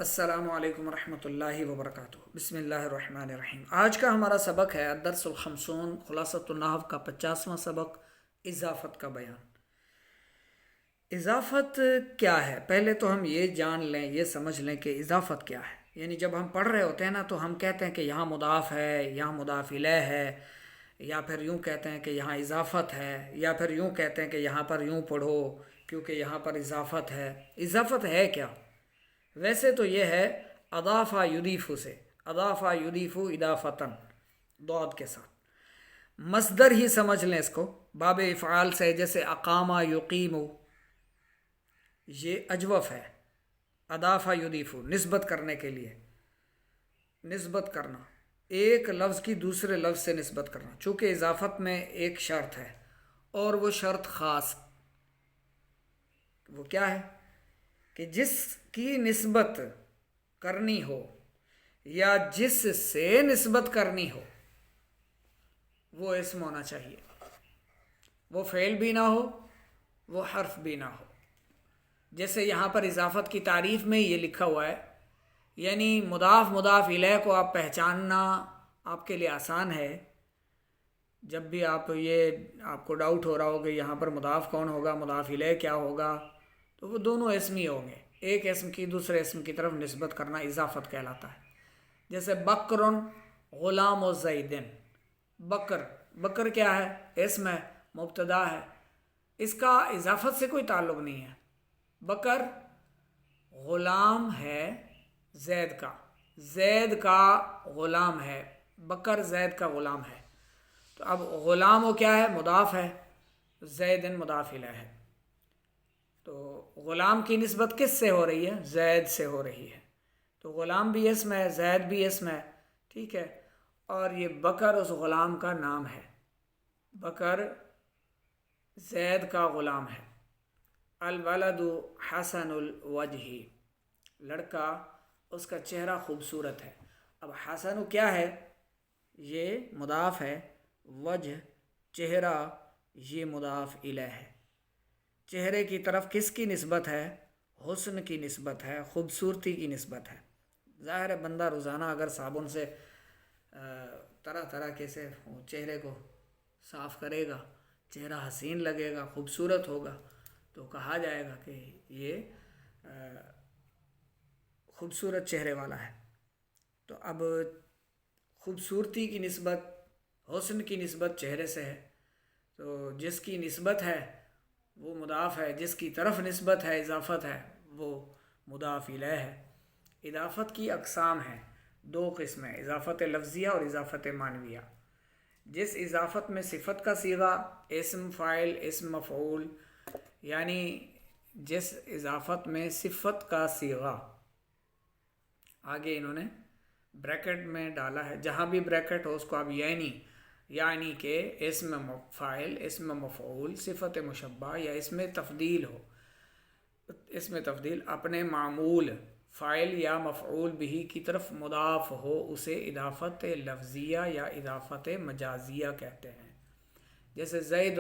السلام علیکم ورحمۃ اللہ وبرکاتہ۔ بسم اللہ الرحمن الرحیم۔ آج کا ہمارا سبق ہے الدرس الخمسون، خلاصۃ النحو کا 50واں سبق، اضافت کا بیان۔ اضافت کیا ہے؟ پہلے تو ہم یہ جان لیں، یہ سمجھ لیں کہ اضافت کیا ہے۔ یعنی جب ہم پڑھ رہے ہوتے ہیں نا تو ہم کہتے ہیں کہ یہاں مضاف ہے، یہاں مضاف الیہ ہے، یا پھر یوں کہتے ہیں کہ یہاں اضافت ہے، یا پھر یوں کہتے ہیں کہ یہاں پر یوں پڑھو کیونکہ یہاں پر اضافت ہے۔ اضافت ہے کیا؟ ویسے تو یہ ہے اضافہ یضیفو سے، اضافہ یضیفو اضافتن، ضاد کے ساتھ۔ مصدر ہی سمجھ لیں اس کو، باب افعال سے، جیسے اقامہ یقیمو، یہ اجوف ہے۔ اضافہ یضیفو نسبت کرنے کے لیے، نسبت کرنا، ایک لفظ کی دوسرے لفظ سے نسبت کرنا، چونکہ اضافت میں ایک شرط ہے اور وہ شرط خاص، وہ کیا ہے کہ جس کی نسبت کرنی ہو یا جس سے نسبت کرنی ہو وہ اسم ہونا چاہیے، وہ فعل بھی نہ ہو، وہ حرف بھی نہ ہو۔ جیسے یہاں پر اضافت کی تعریف میں یہ لکھا ہوا ہے، یعنی مضاف مضاف الیہ کو آپ پہچاننا آپ کے لیے آسان ہے۔ جب بھی آپ کو ڈاؤٹ ہو رہا ہو کہ یہاں پر مضاف کون ہوگا، مضاف الیہ کیا ہوگا، تو وہ دونوں اسم ہی ہوں گے۔ ایک اسم کی دوسرے اسم کی طرف نسبت کرنا اضافت کہلاتا ہے۔ جیسے بکرن غلام و زیدن، بکر، بکر کیا ہے؟ اسم ہے، مبتدا ہے، اس کا اضافت سے کوئی تعلق نہیں ہے۔ بکر غلام ہے زید کا، زید کا غلام ہے، بکر زید کا غلام ہے۔ تو اب غلام وہ کیا ہے؟ مضاف ہے، زیدن مضاف الیہ ہے۔ تو غلام کی نسبت کس سے ہو رہی ہے؟ زید سے ہو رہی ہے۔ تو غلام بھی اسم ہے، زید بھی اسم ہے، ٹھیک ہے۔ اور یہ بکر اس غلام کا نام ہے، بکر زید کا غلام ہے۔ الولد حسن الوجہ، لڑکا اس کا چہرہ خوبصورت ہے۔ اب حسن کیا ہے؟ یہ مضاف ہے، وجہ چہرہ یہ مضاف الیہ ہے۔ چہرے کی طرف کس کی نسبت ہے؟ حسن کی نسبت ہے، خوبصورتی کی نسبت ہے۔ ظاہر ہے بندہ روزانہ اگر صابن سے طرح طرح کے سے چہرے کو صاف کرے گا، چہرہ حسین لگے گا، خوبصورت ہوگا، تو کہا جائے گا کہ یہ خوبصورت چہرے والا ہے۔ تو اب خوبصورتی کی نسبت، حسن کی نسبت چہرے سے ہے، تو جس کی نسبت ہے وہ مضاف ہے، جس کی طرف نسبت ہے اضافت ہے وہ مضاف الیہ ہے۔ اضافت کی اقسام ہیں، دو قسمیں، اضافت لفظیہ اور اضافت معنویہ۔ جس اضافت میں صفت کا صیغہ، اسم فاعل، اسم مفعول، یعنی جس اضافت میں صفت کا صیغہ، آگے انہوں نے بریکٹ میں ڈالا ہے، جہاں بھی بریکٹ ہو اس کو آپ یعنی کہ اسم فاعل، اسم مفعول، صفت مشبہ یا اسم تفضیل ہو، اسم تفضیل اپنے معمول فاعل یا مفعول بھی کی طرف مضاف ہو، اسے اضافت لفظیہ یا اضافت مجازیہ کہتے ہیں۔ جیسے زید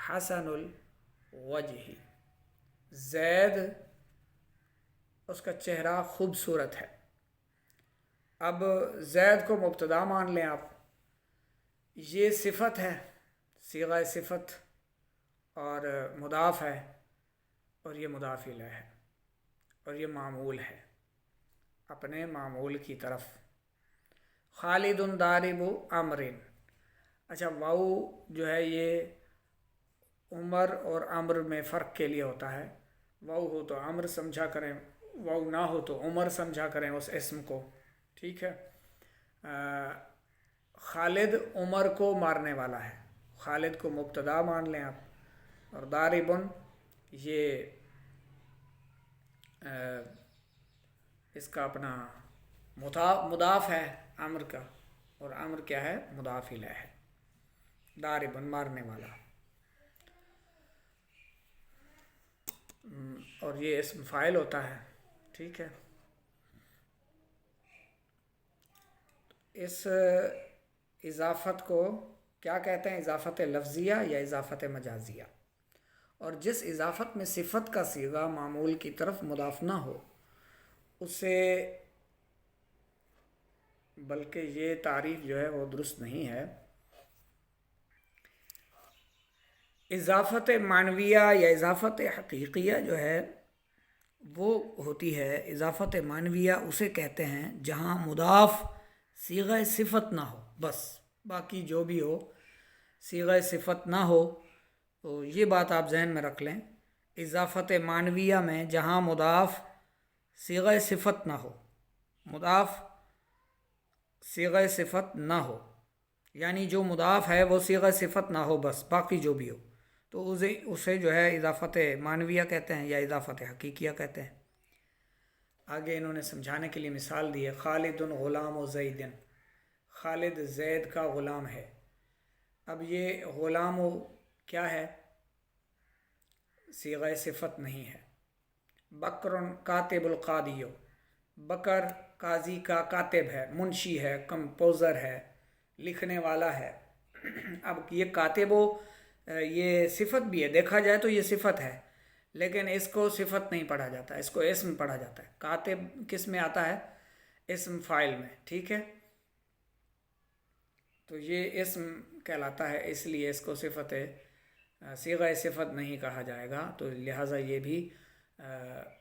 حسن الوجہ، زید اس کا چہرہ خوبصورت ہے۔ اب زید کو مبتدا مان لیں آپ، یہ صفت ہے، صیغہ صفت، اور مضاف ہے، اور یہ مضاف الیہ ہے، اور یہ معمول ہے اپنے معمول کی طرف۔ خالد ضارب عمر، اچھا واو جو ہے یہ عمر اور عمر میں فرق کے لیے ہوتا ہے، واو ہو تو عمر سمجھا کریں، واو نہ ہو تو عمر سمجھا کریں اس اسم کو، ٹھیک ہے۔ خالد عمر کو مارنے والا ہے، خالد کو مبتدا مان لیں آپ، اور ضاربن یہ اس کا اپنا مضاف ہے عمر کا، اور عمر کیا ہے؟ مضاف الیہ ہے۔ ضاربن مارنے والا، اور یہ اسم فاعل ہوتا ہے، ٹھیک ہے۔ اس اضافت کو کیا کہتے ہیں؟ اضافت لفظیہ یا اضافت مجازیہ۔ اور جس اضافت میں صفت کا صیغہ معمول کی طرف مضاف نہ ہو اسے، بلکہ یہ تعریف جو ہے وہ درست نہیں ہے. اضافت معنویہ یا اضافت حقیقیہ جو ہے وہ ہوتی ہے، اضافت معنویہ اسے کہتے ہیں جہاں مضاف صیغہ صفت نہ ہو، بس باقی جو بھی ہو صیغہ صفت نہ ہو. تو یہ بات آپ ذہن میں رکھ لیں، اضافت معنویہ میں جہاں مضاف صیغہ صفت نہ ہو، مضاف صیغہ صفت نہ ہو، یعنی جو مضاف ہے وہ صیغہ صفت نہ ہو، بس باقی جو بھی ہو، تو اسے جو ہے اضافت معنویہ کہتے ہیں یا اضافت حقیقیہ کہتے ہیں. آگے انہوں نے سمجھانے کے لیے مثال دی ہے، خالد غلام و زید، خالد زید کا غلام ہے. اب یہ غلام و کیا ہے؟ صیغہ صفت نہیں ہے. بکر کاتب القاضی، بکر قاضی کا کاتب ہے، منشی ہے، کمپوزر ہے، لکھنے والا ہے. اب یہ کاتب و یہ صفت بھی ہے، دیکھا جائے تو یہ صفت ہے، لیکن اس کو صفت نہیں پڑھا جاتا، اس کو اسم پڑھا جاتا ہے. کاتب کس میں آتا ہے؟ اسم فاعل میں، ٹھیک ہے. تو یہ اسم کہلاتا ہے، اس لیے اس کو صفت صیغہ صفت نہیں کہا جائے گا، تو لہٰذا یہ بھی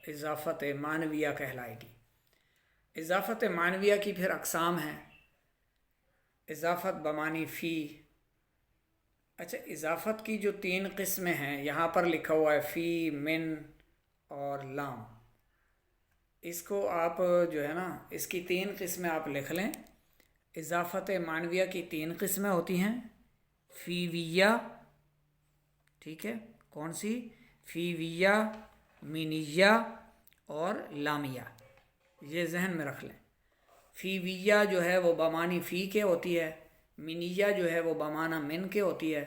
اضافت معنویہ کہلائے گی. اضافت معنویہ کی پھر اقسام ہیں. اضافت بمعنی فی. اچھا، اضافت کی جو 3 قسمیں ہیں یہاں پر لکھا ہوا ہے، فی، من اور لام. اس کو آپ جو ہے نا، اس کی 3 قسمیں آپ لکھ لیں. اضافت معنویہ کی 3 قسمیں ہوتی ہیں، فیویہ، ٹھیک ہے، کون سی؟ فیویہ، منیہ اور لامیہ. یہ ذہن میں رکھ لیں. فیویہ جو ہے وہ بمعنی فی کے ہوتی ہے، منیہ جو ہے وہ بمعنی من کے ہوتی ہے،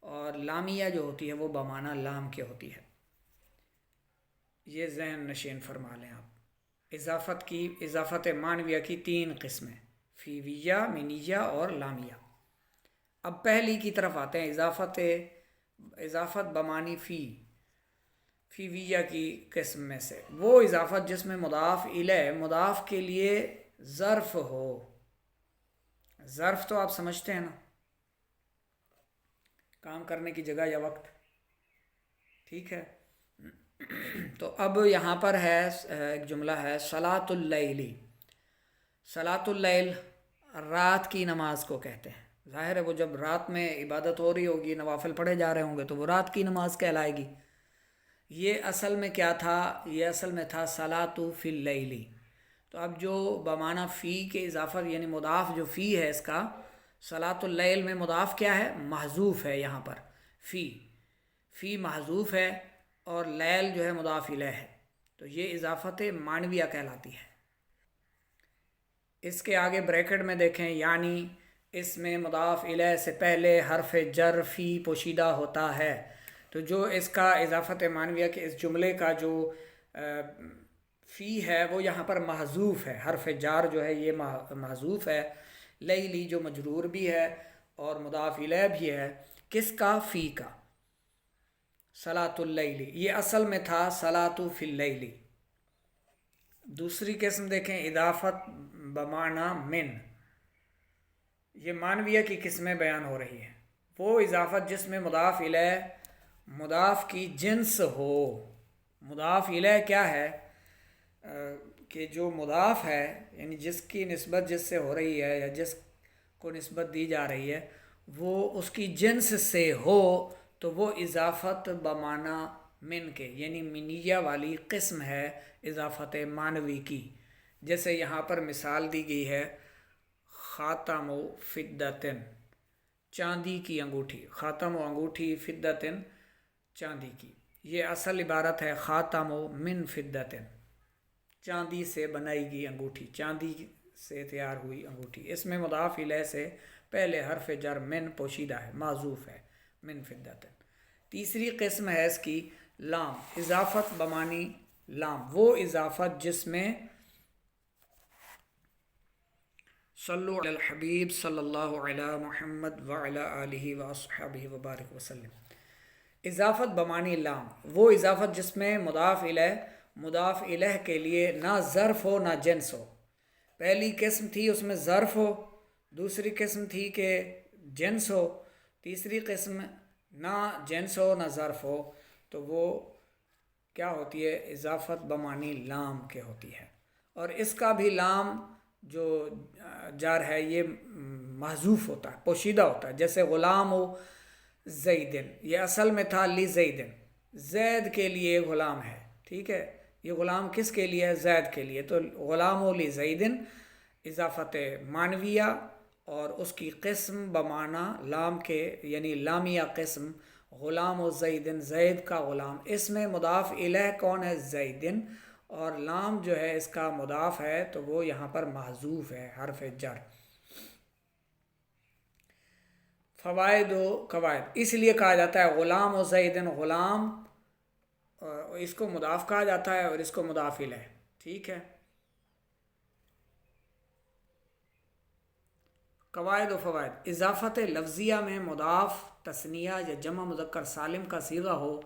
اور لامیہ جو ہوتی ہے وہ بمعنی لام کے ہوتی ہے. یہ ذہن نشین فرما لیں آپ. اضافت معنویہ کی 3 قسمیں، فیویہ، منیہ اور لامیہ. اب پہلی کی طرف آتے ہیں، اضافت بمعنی فی. فیویہ کی قسم میں سے وہ اضافت جس میں مضاف الیہ مضاف کے لیے ظرف ہو. ظرف تو آپ سمجھتے ہیں نا، کام کرنے کی جگہ یا وقت، ٹھیک ہے. تو اب یہاں پر ہے ایک جملہ ہے، صلاۃ اللیل. صلاۃ اللیل رات کی نماز کو کہتے ہیں. ظاہر ہے وہ جب رات میں عبادت ہو رہی ہوگی، نوافل پڑھے جا رہے ہوں گے، تو وہ رات کی نماز کہلائے گی. یہ اصل میں کیا تھا؟ یہ اصل میں تھا صلاۃ فی اللیل. تو اب جو بمعنی فی کے اضافت یعنی مضاف جو فی ہے اس کا، صلاۃ اللیل میں مضاف کیا ہے؟ محذوف ہے. یہاں پر فی محذوف ہے اور لیل جو ہے مضاف الیہ ہے، تو یہ اضافت معنویہ کہلاتی ہے. اس کے آگے بریکٹ میں دیکھیں، یعنی اس میں مضاف الیہ سے پہلے حرف جر فی پوشیدہ ہوتا ہے. تو جو اس کا اضافت معنویہ کے اس جملے کا جو فی ہے وہ یہاں پر محذوف ہے. حرف جار جو ہے یہ محذوف ہے. لیلی جو مجرور بھی ہے اور مضاف الیہ بھی ہے، کس کا؟ فی کا. صلاۃ اللیل یہ اصل میں تھا صلاۃ فی اللیل. دوسری قسم دیکھیں، اضافت بمعنی من. یہ معنویہ کی قسمیں بیان ہو رہی ہیں. وہ اضافت جس میں مضاف الیہ مضاف کی جنس ہو. مضاف الیہ کیا ہے؟ کہ جو مضاف ہے یعنی جس کی نسبت جس سے ہو رہی ہے یا جس کو نسبت دی جا رہی ہے وہ اس کی جنس سے ہو، تو وہ اضافت بمعنی من کے یعنی منیہ والی قسم ہے اضافت معنوی کی. جیسے یہاں پر مثال دی گئی ہے، خاتم و فدتن، چاندی کی انگوٹھی. خاتم و انگوٹھی، فدتن چاندی کی. یہ اصل عبارت ہے خاتم و من فدتن، چاندی سے بنائی گئی انگوٹھی، چاندی سے تیار ہوئی انگوٹھی. اس میں مضاف الیہ سے پہلے حرف جر من پوشیدہ ہے، معذوف ہے، من فدتن. تیسری قسم ہے اس کی لام. اضافت بمعنی لام، وہ اضافت جس میں صلو علی الحبیب صلی اللہ علی محمد وعلی آلہ واصحابہ وبارک وسلم. اضافت بمعنی لام، وہ اضافت جس میں مضاف الیہ مضاف الیہ کے لیے نہ ظرف ہو نہ جنس ہو. پہلی قسم تھی اس میں ظرف ہو، دوسری قسم تھی کہ جنس ہو، تیسری قسم نہ جنس ہو نہ ظرف ہو، تو وہ کیا ہوتی ہے؟ اضافت بمعنی لام کے ہوتی ہے. اور اس کا بھی لام جو جار ہے یہ محذوف ہوتا ہے، پوشیدہ ہوتا ہے. جیسے غلام ہو زیدن، یہ اصل میں تھا لی زیدن، زید کے لیے غلام ہے. ٹھیک ہے، یہ غلام کس کے لیے ہے؟ زید کے لیے. تو غلام و لی زیدن اضافت معنویہ اور اس کی قسم بمعنی لام کے، یعنی لامیہ قسم. غلام و زیدن، زید کا غلام. اس میں مضاف الیہ کون ہے؟ زیدن. اور لام جو ہے اس کا مضاف ہے تو وہ یہاں پر محذوف ہے، حرف جر. فوائد و قواعد، اس لیے کہا جاتا ہے غلام و زیدن، غلام اس کو مضاف کہا جاتا ہے اور اس کو مضاف الیہ. ٹھیک ہے. قواعد و فوائد، اضافت لفظیہ میں مضاف تثنیہ یا جمع مذکر سالم کا صیغہ ہو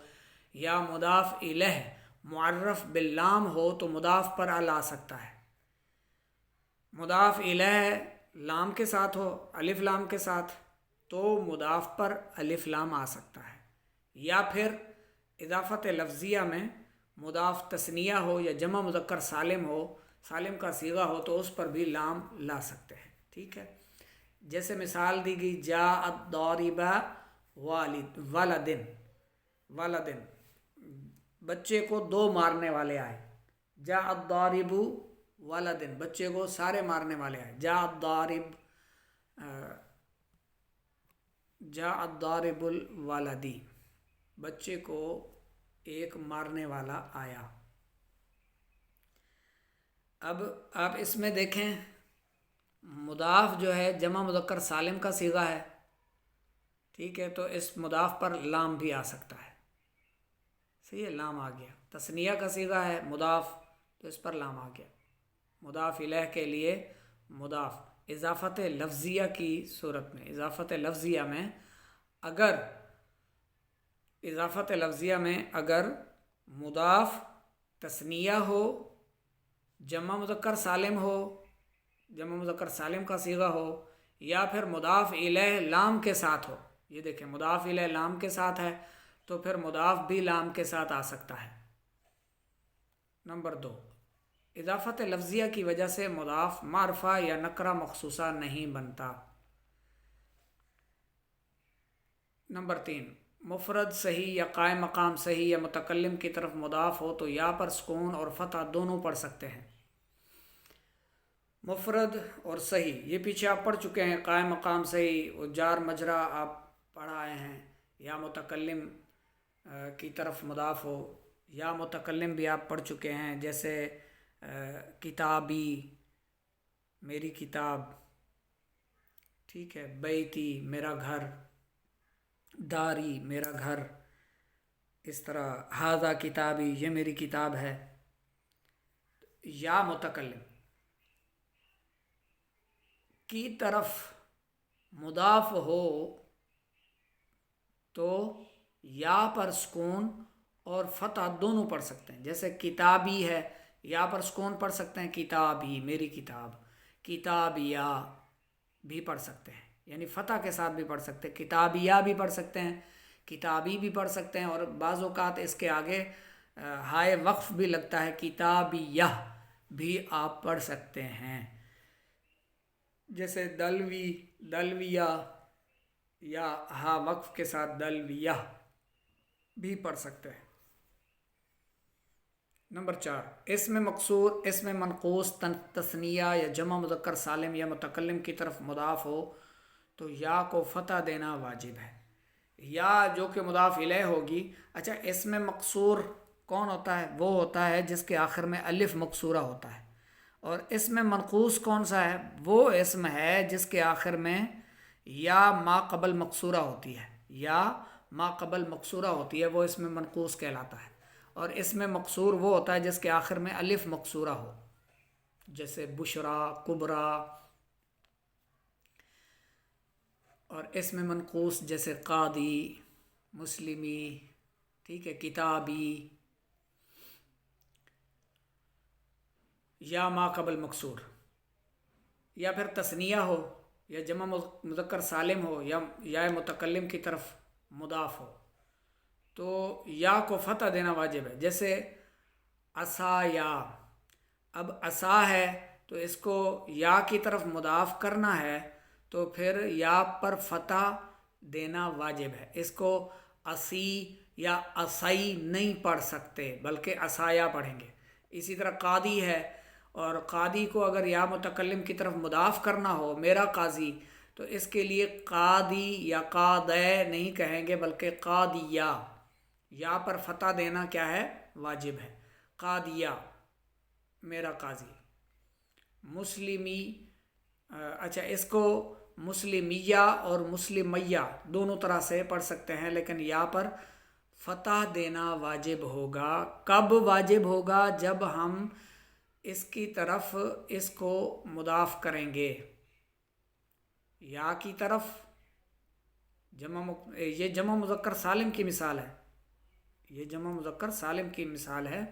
یا مضاف الیہ معرف باللام ہو تو مضاف پر ال آ سکتا ہے. مضاف الیہ لام کے ساتھ ہو، الف لام کے ساتھ، تو مضاف پر الف لام آ سکتا ہے. یا پھر اضافت لفظیہ میں مضاف تثنیہ ہو یا جمع مذکر سالم ہو، سالم کا صیغہ ہو، تو اس پر بھی لام لا سکتے ہیں. ٹھیک ہے. جیسے مثال دی گئی جاء الضارب ولدن، ولدن بچے کو دو مارنے والے آئے. جاء الضارب ولدن، بچے کو سارے مارنے والے آئے. جاء الضارب الولدی، بچے کو ایک مارنے والا آیا. اب آپ اس میں دیکھیں مضاف جو ہے جمع مذکر سالم کا صیغہ ہے. ٹھیک ہے، تو اس مضاف پر لام بھی آ سکتا ہے. صحیح ہے، لام آ گیا. تثنیہ کا صیغہ ہے مضاف، تو اس پر لام آ گیا. مضاف الیہ کے لیے مضاف. اضافت لفظیہ کی صورت میں، اضافت لفظیہ میں اگر مضاف تثنیہ ہو، جمع مذکر سالم ہو، جمع مذکر سالم کا صیغہ ہو، یا پھر مضاف الیہ لام کے ساتھ ہو. یہ دیکھیں مضاف الیہ لام کے ساتھ ہے تو پھر مضاف بھی لام کے ساتھ آ سکتا ہے. نمبر 2، اضافت لفظیہ کی وجہ سے مضاف معرفہ یا نکرہ مخصوصہ نہیں بنتا. نمبر 3، مفرد صحیح یا قائم مقام صحیح یا متکلم کی طرف مضاف ہو تو یا پر سکون اور فتح دونوں پڑھ سکتے ہیں. مفرد اور صحیح یہ پیچھے آپ پڑھ چکے ہیں. قائم مقام صحیح اور جار مجرا آپ پڑھ آئے ہیں. یا متکلم کی طرف مضاف ہو، یا متکلم بھی آپ پڑھ چکے ہیں، جیسے کتابی میری کتاب. ٹھیک ہے. بیتی میرا گھر، داری میرا گھر. اس طرح ھذا کتابی یہ میری کتاب ہے. یا متکلم کی طرف مضاف ہو تو یا پر سکون اور فتح دونوں پڑھ سکتے ہیں. جیسے کتابی ہے، یا پر سکون پڑھ سکتے ہیں کتابی میری کتاب. کتابیہ بھی پڑھ سکتے ہیں، یعنی فتح کے ساتھ بھی پڑھ سکتے ہیں. کتابیہ بھی پڑھ سکتے ہیں، کتابی بھی پڑھ سکتے ہیں. اور بعض اوقات اس کے آگے ہائے وقف بھی لگتا ہے، کتابیہ بھی آپ پڑھ سکتے ہیں. جیسے دلوی، دلویہ، یا ہا وقف کے ساتھ دلویہ بھی پڑھ سکتے ہیں. نمبر 4، اسم مقصور، اسم منقوص تثنیہ یا جمع مذکر سالم یا متکلم کی طرف مضاف ہو تو یا کو فتح دینا واجب ہے. یا جو کہ مضاف الیہ ہوگی. اچھا، اسم مقصور کون ہوتا ہے؟ وہ ہوتا ہے جس کے آخر میں الف مقصورہ ہوتا ہے. اور اسم منقوص کون سا ہے؟ وہ اسم ہے جس کے آخر میں یا ما قبل مقصورہ ہوتی ہے، یا ما قبل مقصورہ ہوتی ہے، وہ اسم منقوص کہلاتا ہے. اور اسم مقصور وہ ہوتا ہے جس کے آخر میں الف مقصورہ ہو، جیسے بشرا، کبرا. اور اسم منقوص جیسے قاضی، مسلمی. ٹھیک ہے. کتابی. یا ما قبل مکسور، یا پھر تثنیہ ہو یا جمع مذکر سالم ہو یا متکلم کی طرف مضاف ہو تو یا کو فتح دینا واجب ہے. جیسے عصا یا، اب عصا ہے تو اس کو یا کی طرف مضاف کرنا ہے تو پھر یا پر فتح دینا واجب ہے. اس کو عصی یا عصی نہیں پڑھ سکتے بلکہ عصایا پڑھیں گے. اسی طرح قاضی ہے، اور قاضی کو اگر یا متکلم کی طرف مضاف کرنا ہو میرا قاضی، تو اس کے لیے قاضی یا قاضی نہیں کہیں گے بلکہ قاضیہ. یا پر فتح دینا کیا ہے؟ واجب ہے. قاضیہ میرا قاضی. مسلمی، اچھا اس کو مسلمیہ اور مسلمیہ دونوں طرح سے پڑھ سکتے ہیں، لیکن یا پر فتح دینا واجب ہوگا. کب واجب ہوگا؟ جب ہم اس کی طرف اس کو مضاف کریں گے. یا کی طرف یہ جمع مذکر سالم کی مثال ہے، یہ جمع مذکر سالم کی مثال ہے.